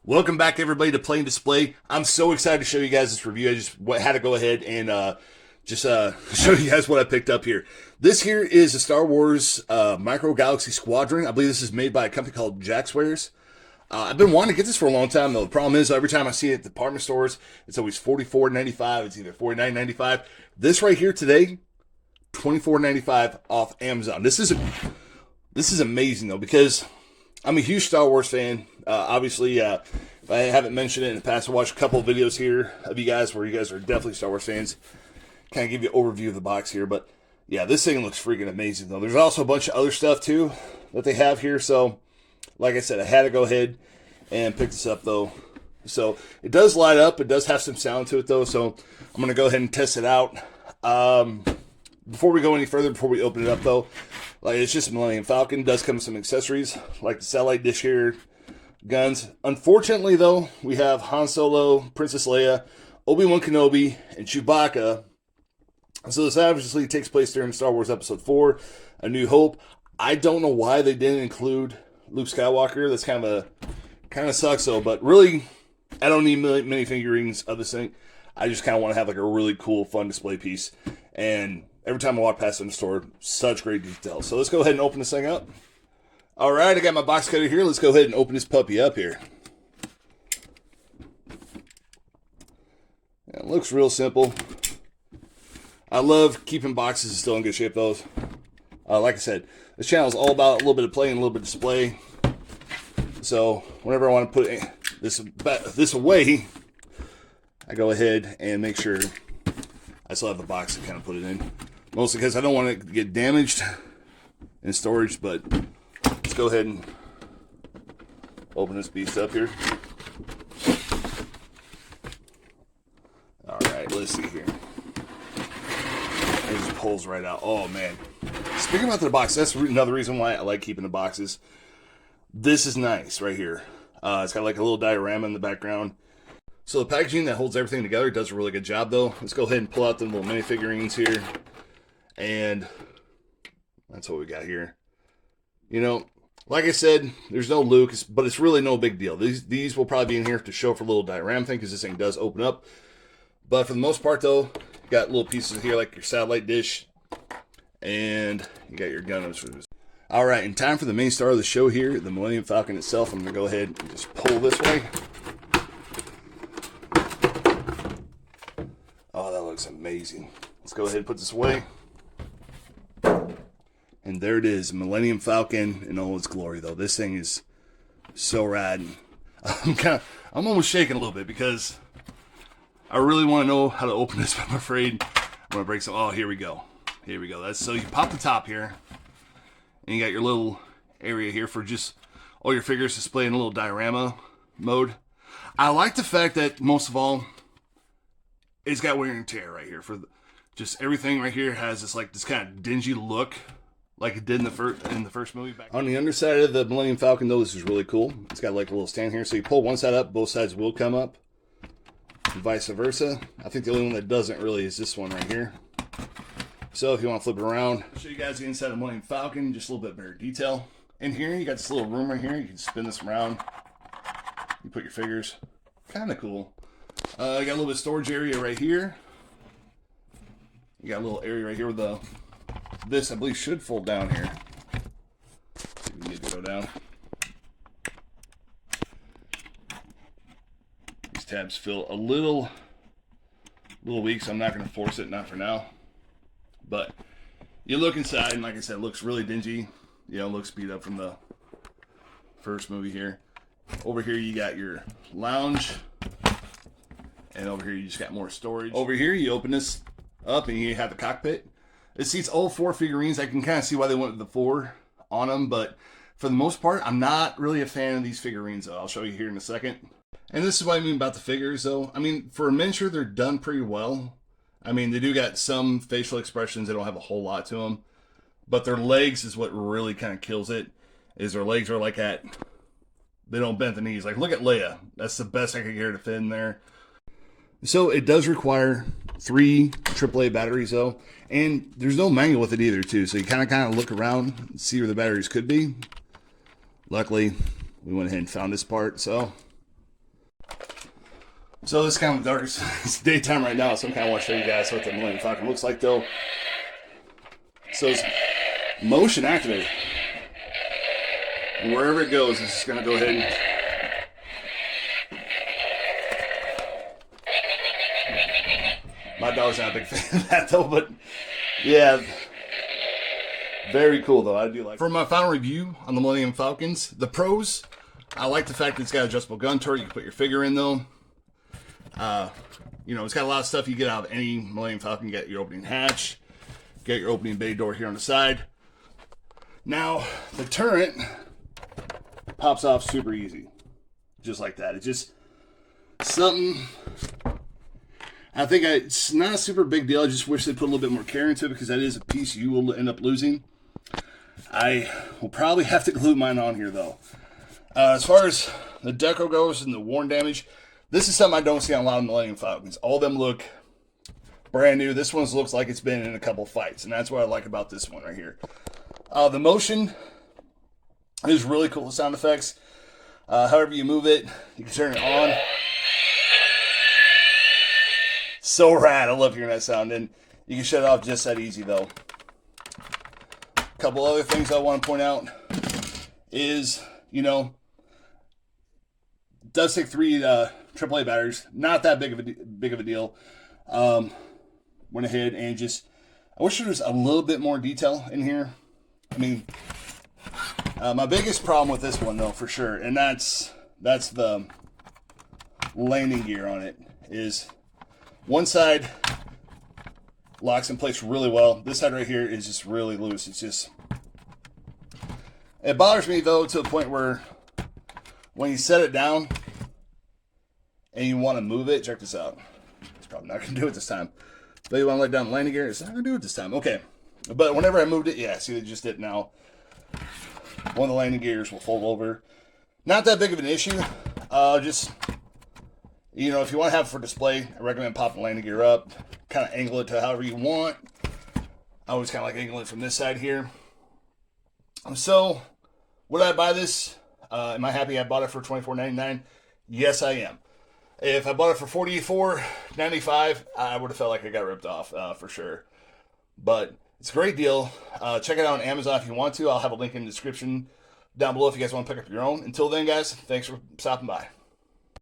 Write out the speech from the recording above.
Welcome back, everybody, to Play and Display. I'm so excited to show you guys this review. I just had to go ahead and show you guys what I picked up here. This here is a Star Wars Micro Galaxy Squadron. I believe this is made by a company called Jazwares. I've been wanting to get this for a long time, though. The problem is, every time I see it at the department stores, it's always $44.95. It's either $49.95. This right here today, $24.95 off Amazon. This is amazing, though, because I'm a huge Star Wars fan. Obviously, if I haven't mentioned it in the past, I watched a couple of videos here of you guys where you guys are definitely Star Wars fans. Kind of give you an overview of the box here, but yeah, this thing looks freaking amazing, though. There's also a bunch of other stuff, too, that they have here. So, like I said, I had to go ahead and pick this up, though. So, it does light up. It does have some sound to it, though. So, I'm going to go ahead and test it out. Before we go any further, before we open it up, though, like, it's just a Millennium Falcon. It does come with some accessories, like the satellite dish here, guns. Unfortunately, though, we have Han Solo, Princess Leia, Obi-Wan Kenobi, and Chewbacca. So this obviously takes place during Star Wars Episode 4, A New Hope. I don't know why they didn't include Luke Skywalker. That's kind of sucks, though. But really, I don't need many figurines of this thing. I just kind of want to have like a really cool, fun display piece. And every time I walk past in the store, such great detail. So let's go ahead and open this thing up. All right, I got my box cutter here. Let's go ahead and open this puppy up here. It looks real simple. I love keeping boxes still in good shape, though. Like I said, this channel is all about a little bit of play and a little bit of display. So whenever I want to put this away, I go ahead and make sure I still have the box to kind of put it in. Mostly because I don't want it to get damaged in storage, but let's go ahead and open this beast up here. All right, let's see here. It just pulls right out. Oh, man. Speaking about the box, that's another reason why I like keeping the boxes. This is nice right here. It's got like a little diorama in the background. So the packaging that holds everything together does a really good job, though. Let's go ahead and pull out the little minifigurines here. And that's what we got here. You know, like I said, there's no Luke, but it's really no big deal. These will probably be in here to show for a little diorama thing, because this thing does open up. But for the most part, though, you got little pieces here like your satellite dish, and you got your gun. All right, in time for the main star of the show here, the Millennium Falcon itself. I'm going to go ahead and just pull this way. Oh, that looks amazing. Let's go ahead and put this away. And there it is, Millennium Falcon in all its glory, though. This thing is so rad. I'm almost shaking a little bit because I really want to know how to open this, but I'm afraid I'm going to break some. Oh, here we go. Here we go. So you pop the top here, and you got your little area here for just all your figures displayed in a little diorama mode. I like the fact that, most of all, it's got wear and tear right here. For just everything right here has this kind of dingy look, like it did in the first movie. On the underside of the Millennium Falcon, though, this is really cool. It's got like a little stand here, so you pull one side up, both sides will come up, and vice versa. I think the only one that doesn't really is this one right here. So if you want to flip it around, I'll show you guys the inside of the Millennium Falcon, just a little bit better detail. In here, you got this little room right here. You can spin this around. You put your figures. Kind of cool. You got a little bit of storage area right here. You got a little area right here with this, I believe, should fold down here. See if we can get it to go down. These tabs feel a little weak, so I'm not going to force it, not for now. But you look inside, and like I said, it looks really dingy. You know, it looks beat up from the first movie here. Over here, you got your lounge. And over here, you just got more storage. Over here, you open this up, and you have the cockpit. It seats all 4 figurines. I can kind of see why they went with the 4 on them, but for the most part, I'm not really a fan of these figurines, though. I'll show you here in a second. And this is what I mean about the figures, though. I mean, for a miniature, they're done pretty well. I mean, they do got some facial expressions. They don't have a whole lot to them. But their legs is what really kind of kills it, is their legs are like they don't bend the knees. Like, look at Leia. That's the best I could get her to fit in there. So it does require 3 AAA batteries, though, and there's no manual with it either, too. So you kind of look around and see where the batteries could be. Luckily, we went ahead and found this part. So So this is kind of dark. It's daytime right now, so I'm kind of want to show you guys what the Millennium Falcon looks like, though. So it's motion activated. And wherever it goes, it's just going to go ahead and... My dog's not a big fan of that, though, but yeah. Very cool, though. I do like it. For my final review on the Millennium Falcons, the pros, I like the fact that it's got an adjustable gun turret. You can put your figure in, though. You know, it's got a lot of stuff you get out of any Millennium Falcon. You get your opening hatch, get your opening bay door here on the side. Now, the turret pops off super easy. Just like that. It's just something... I think it's not a super big deal. I just wish they put a little bit more care into it because that is a piece you will end up losing. I will probably have to glue mine on here, though. As far as the deco goes and the worn damage, this is something I don't see on a lot of Millennium Falcons. All of them look brand new. This one looks like it's been in a couple fights, and that's what I like about this one right here. The motion is really cool. The sound effects. However you move it, you can turn it on. So rad. I love hearing that sound. And you can shut it off just that easy, though. A couple other things I want to point out is, you know, it does take 3 AAA batteries. Not that big of a deal. Went ahead and just, I wish there was a little bit more detail in here. I mean, my biggest problem with this one, though, for sure, and that's the landing gear on it, is one side locks in place really well. This side right here is just really loose. It's just... It bothers me, though, to the point where when you set it down and you want to move it, check this out. It's probably not going to do it this time. But you want to let down the landing gear, it's not going to do it this time. Okay. But whenever I moved it, yeah, see, they just did it now. One of the landing gears will fold over. Not that big of an issue. Just... You know, if you want to have it for display, I recommend popping the landing gear up. Kind of angle it to however you want. I always kind of like angling it from this side here. So, would I buy this? Am I happy I bought it for $24.99? Yes, I am. If I bought it for $44.95, I would have felt like I got ripped off for sure. But it's a great deal. Check it out on Amazon if you want to. I'll have a link in the description down below if you guys want to pick up your own. Until then, guys, thanks for stopping by.